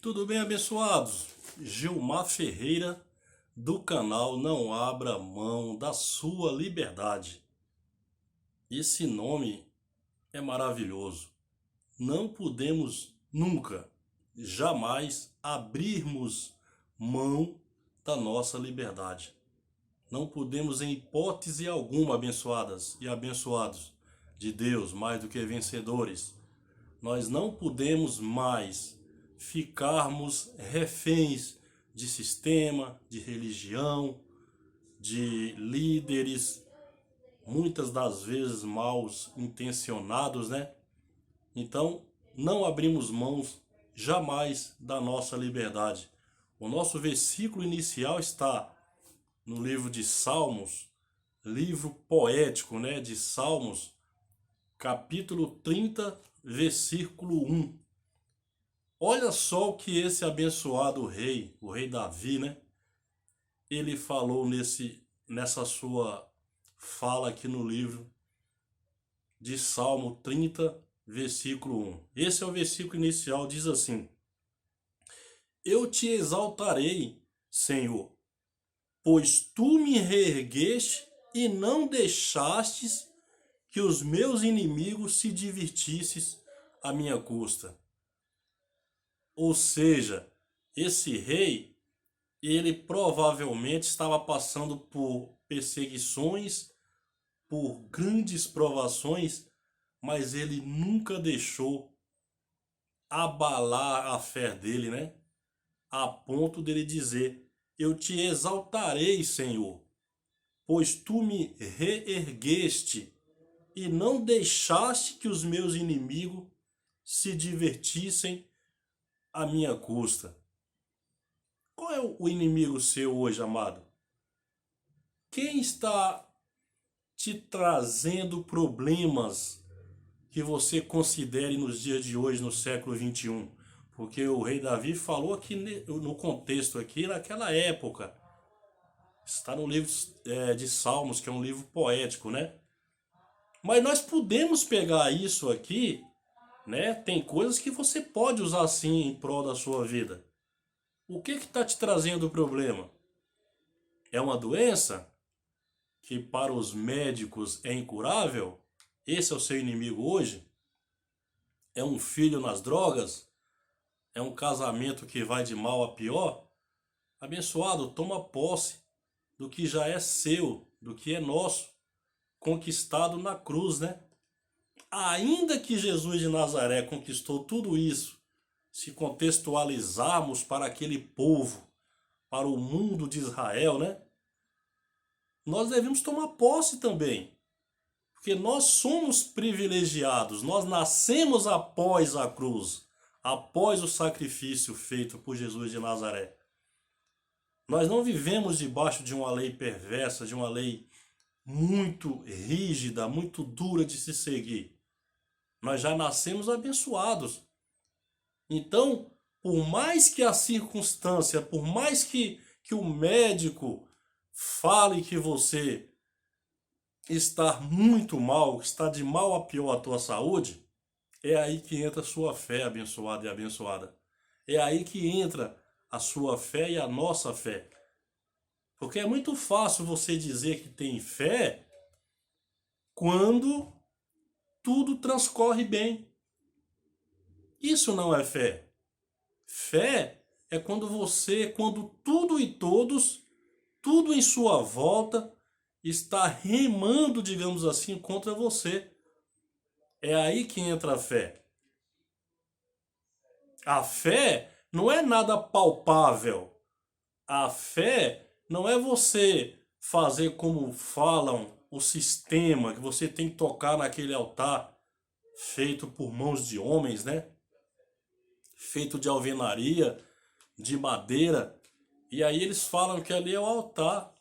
Tudo bem, abençoados? Gilmar Ferreira, do canal Não Abra Mão da Sua Liberdade. Esse nome é maravilhoso. Não podemos nunca, jamais abrirmos mão da nossa liberdade. Não podemos, em hipótese alguma, abençoadas e abençoados de Deus, mais do que vencedores, nós não podemos mais ficarmos reféns de sistema, de religião, de líderes, muitas das vezes mal intencionados, né? Então, não abrimos mãos jamais da nossa liberdade. O nosso versículo inicial está no livro de Salmos, livro poético, né, de Salmos, capítulo 30, versículo 1. Olha só o que esse abençoado rei, o rei Davi, né? Ele falou nessa sua fala aqui no livro de Salmo 30, versículo 1. Esse é o versículo inicial, diz assim: Eu te exaltarei, Senhor, pois tu me reergueste e não deixastes que os meus inimigos se divertissem à minha custa. Ou seja, esse rei, ele provavelmente estava passando por perseguições, por grandes provações, mas ele nunca deixou abalar a fé dele, né? A ponto dele dizer: Eu te exaltarei, Senhor, pois tu me reergueste e não deixaste que os meus inimigos se divertissem à minha custa. Qual é o inimigo seu hoje, amado? Quem está te trazendo problemas que você considere nos dias de hoje, no século 21? Porque o rei Davi falou aqui no contexto aqui, naquela época. Está no livro de Salmos, que é um livro poético, né? Mas nós podemos pegar isso aqui, né? Tem coisas que você pode usar assim em prol da sua vida. O que está te trazendo o problema? É uma doença que para os médicos é incurável? Esse é o seu inimigo hoje? É um filho nas drogas? É um casamento que vai de mal a pior? Abençoado, toma posse do que já é seu, do que é nosso, conquistado na cruz, né? Ainda que Jesus de Nazaré conquistou tudo isso, se contextualizarmos para aquele povo, para o mundo de Israel, né? Nós devemos tomar posse também, porque nós somos privilegiados, nós nascemos após a cruz, após o sacrifício feito por Jesus de Nazaré. Nós não vivemos debaixo de uma lei perversa, de uma lei muito rígida, muito dura de se seguir. Nós já nascemos abençoados. Então, por mais que a circunstância, por mais que o médico fale que você está muito mal, está de mal a pior a tua saúde, é aí que entra a sua fé, abençoada e abençoada. É aí que entra a sua fé e a nossa fé. Porque é muito fácil você dizer que tem fé quando tudo transcorre bem. Isso não é fé. Fé é quando tudo e todos, tudo em sua volta está remando, digamos assim, contra você. É aí que entra a fé. A fé não é nada palpável. A fé não é você fazer como falam o sistema, que você tem que tocar naquele altar feito por mãos de homens, né? Feito de alvenaria, de madeira. E aí eles falam que ali é o altar.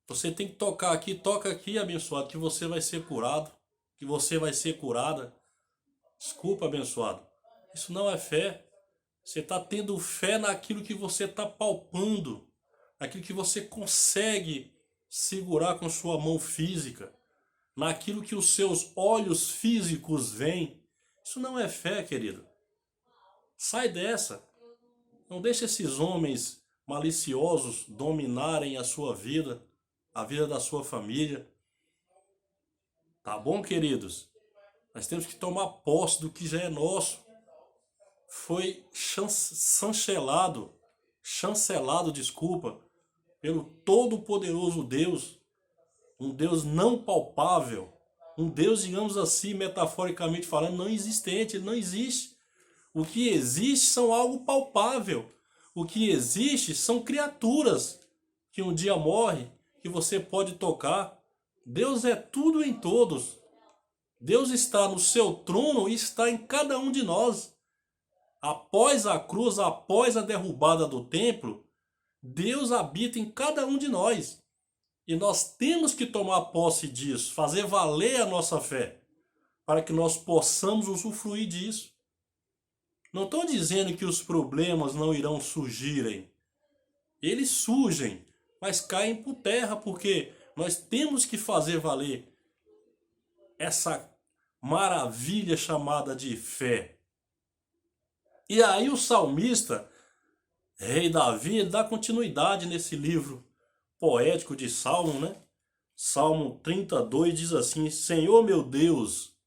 Você tem que tocar aqui, toca aqui, abençoado, que você vai ser curado, que você vai ser curada. Desculpa, abençoado. Isso não é fé. Você está tendo fé naquilo que você está palpando, naquilo que você consegue segurar com sua mão física, naquilo que os seus olhos físicos veem. Isso não é fé, querido. Sai dessa. Não deixe esses homens maliciosos dominarem a vida da sua família. Tá bom, queridos? Nós temos que tomar posse do que já é nosso. Foi chancelado, desculpa, pelo Todo-Poderoso Deus, um Deus não palpável, um Deus, digamos assim, metaforicamente falando, não existente, ele não existe. O que existe são algo palpável. O que existe são criaturas que um dia morrem, que você pode tocar. Deus é tudo em todos. Deus está no seu trono e está em cada um de nós. Após a cruz, após a derrubada do templo, Deus habita em cada um de nós. E nós temos que tomar posse disso, fazer valer a nossa fé, para que nós possamos usufruir disso. Não estou dizendo que os problemas não irão surgirem. Eles surgem, mas caem por terra, porque nós temos que fazer valer essa maravilha chamada de fé. E aí o salmista, rei Davi, ele dá continuidade nesse livro poético de Salmo, né? Salmo 32 diz assim: Senhor meu Deus,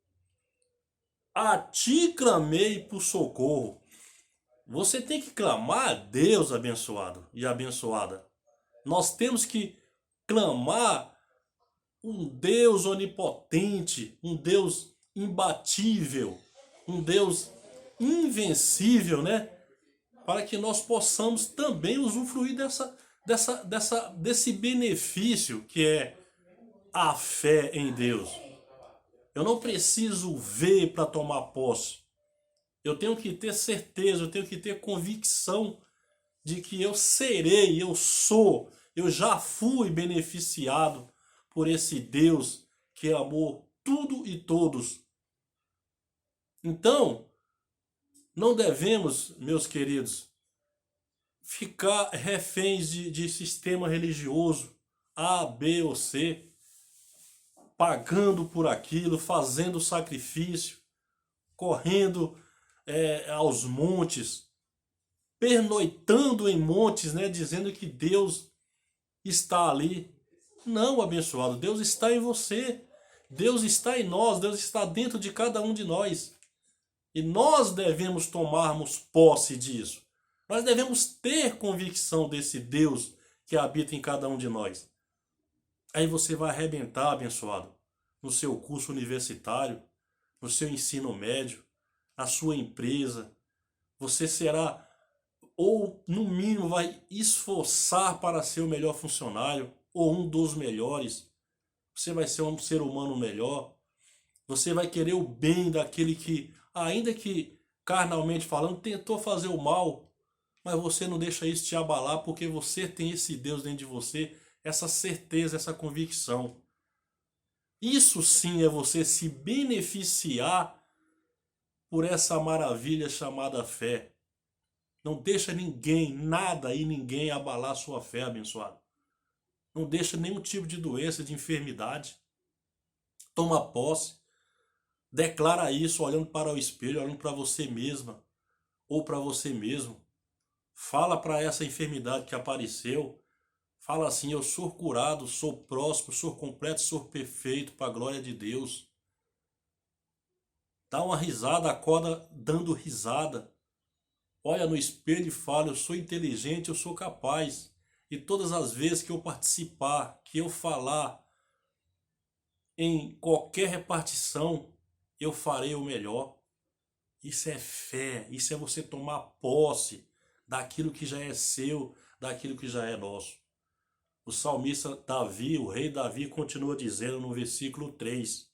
a ti clamei por socorro. Você tem que clamar a Deus, abençoado e abençoada. Nós temos que clamar um Deus onipotente, um Deus imbatível, um Deus invencível, né? Para que nós possamos também usufruir desse benefício que é a fé em Deus. Eu não preciso ver para tomar posse. Eu tenho que ter certeza, eu tenho que ter convicção de que eu serei, eu sou, eu já fui beneficiado por esse Deus que amou tudo e todos. Então, não devemos, meus queridos, ficar reféns de sistema religioso A, B ou C, pagando por aquilo, fazendo sacrifício, correndo aos montes, pernoitando em montes, né, dizendo que Deus está ali. Não, abençoado, Deus está em você, Deus está em nós, Deus está dentro de cada um de nós. E nós devemos tomarmos posse disso. Nós devemos ter convicção desse Deus que habita em cada um de nós. Aí você vai arrebentar, abençoado, no seu curso universitário, no seu ensino médio, na sua empresa. Você será, ou no mínimo vai esforçar para ser o melhor funcionário, ou um dos melhores. Você vai ser um ser humano melhor. Você vai querer o bem daquele que, ainda que carnalmente falando, tentou fazer o mal, mas você não deixa isso te abalar, porque você tem esse Deus dentro de você, essa certeza, essa convicção. Isso sim é você se beneficiar por essa maravilha chamada fé. Não deixa ninguém, nada e ninguém abalar sua fé, abençoado. Não deixa nenhum tipo de doença, de enfermidade. Toma posse. Declara isso olhando para o espelho, olhando para você mesma ou para você mesmo. Fala para essa enfermidade que apareceu. Fala assim: eu sou curado, sou próspero, sou completo, sou perfeito para a glória de Deus. Dá uma risada, acorda dando risada. Olha no espelho e fala: eu sou inteligente, eu sou capaz. E todas as vezes que eu participar, que eu falar em qualquer repartição, eu farei o melhor. Isso é fé, isso é você tomar posse daquilo que já é seu, daquilo que já é nosso. O salmista Davi, o rei Davi, continua dizendo no versículo 3.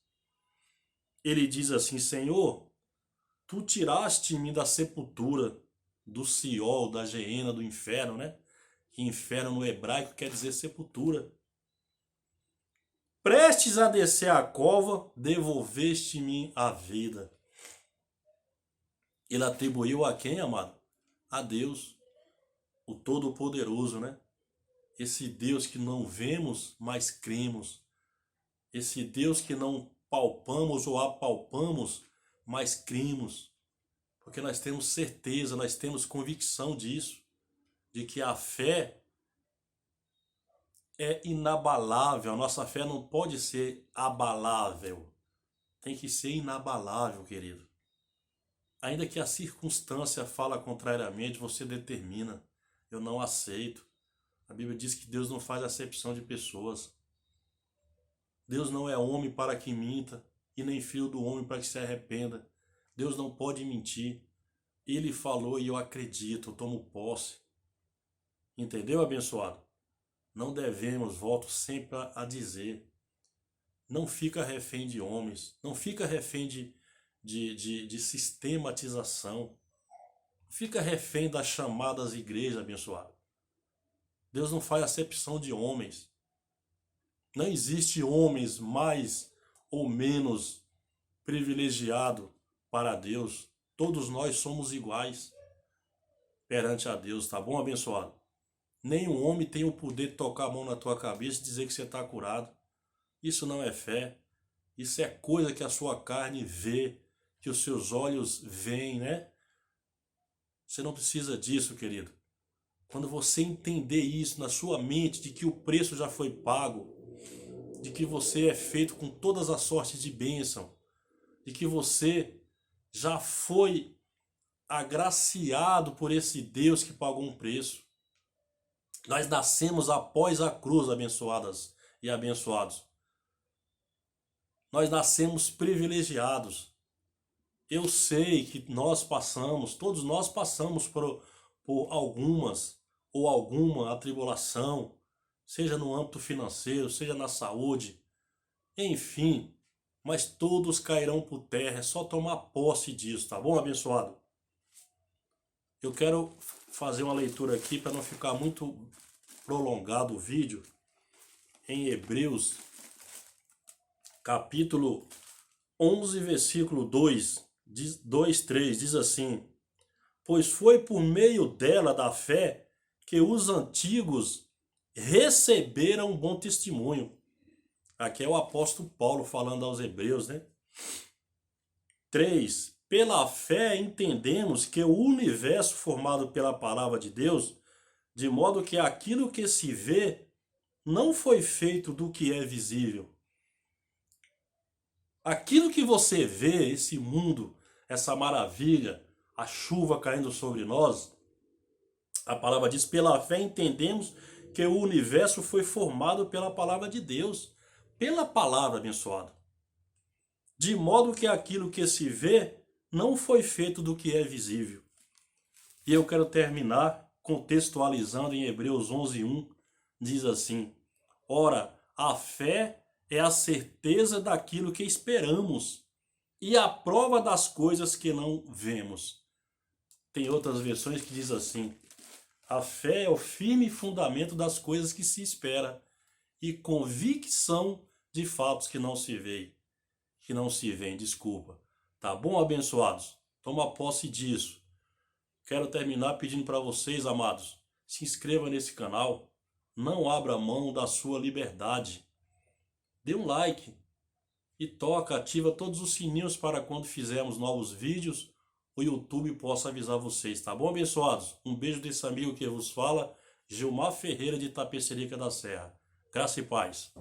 Ele diz assim: Senhor, tu tiraste-me da sepultura, do Siol, da geena, do inferno, né? Que inferno no hebraico quer dizer sepultura. Prestes a descer a cova, devolveste-me a vida. Ele atribuiu a quem, amado? A Deus, o Todo-Poderoso, né? Esse Deus que não vemos, mas cremos. Esse Deus que não palpamos ou apalpamos, mas cremos. Porque nós temos certeza, nós temos convicção disso, de que a fé é inabalável, a nossa fé não pode ser abalável, tem que ser inabalável, querido. Ainda que a circunstância fala contrariamente, você determina, eu não aceito. A Bíblia diz que Deus não faz acepção de pessoas. Deus não é homem para que minta, e nem filho do homem para que se arrependa. Deus não pode mentir. Ele falou e eu acredito, eu tomo posse. Entendeu, abençoado? Não devemos, volto sempre a dizer, não fica refém de homens, não fica refém de sistematização, fica refém das chamadas igrejas, abençoado. Deus não faz acepção de homens. Não existe homens mais ou menos privilegiado para Deus. Todos nós somos iguais perante a Deus, tá bom, abençoado? Nenhum homem tem o poder de tocar a mão na tua cabeça e dizer que você está curado. Isso não é fé. Isso é coisa que a sua carne vê, que os seus olhos veem, né? Você não precisa disso, querido. Quando você entender isso na sua mente, de que o preço já foi pago, de que você é feito com todas as sortes de bênção, de que você já foi agraciado por esse Deus que pagou um preço. Nós nascemos após a cruz, abençoadas e abençoados. Nós nascemos privilegiados. Eu sei que nós passamos, todos nós passamos por algumas ou alguma atribulação, seja no âmbito financeiro, seja na saúde, enfim, mas todos cairão por terra, é só tomar posse disso, tá bom, abençoado? Eu quero fazer uma leitura aqui para não ficar muito prolongado o vídeo, em Hebreus, capítulo 11, versículo 3, diz assim: pois foi por meio dela, da fé, que os antigos receberam bom testemunho. Aqui é o apóstolo Paulo falando aos hebreus, né? 3. Pela fé entendemos que o universo formado pela palavra de Deus, de modo que aquilo que se vê não foi feito do que é visível. Aquilo que você vê, esse mundo, essa maravilha, a chuva caindo sobre nós, a palavra diz, pela fé entendemos que o universo foi formado pela palavra de Deus. Pela palavra, abençoado. De modo que aquilo que se vê não foi feito do que é visível. E eu quero terminar contextualizando em Hebreus 11:1, diz assim: ora, a fé é a certeza daquilo que esperamos e a prova das coisas que não vemos. Tem outras versões que diz assim: a fé é o firme fundamento das coisas que se espera e convicção de fatos que não se veem, desculpa. Tá bom, abençoados? Toma posse disso. Quero terminar pedindo para vocês, amados, se inscreva nesse canal, não abra mão da sua liberdade. Dê um like e ativa todos os sininhos para quando fizermos novos vídeos, o YouTube possa avisar vocês, tá bom, abençoados? Um beijo desse amigo que vos fala, Gilmar Ferreira de Itapecerica da Serra. Graça e paz.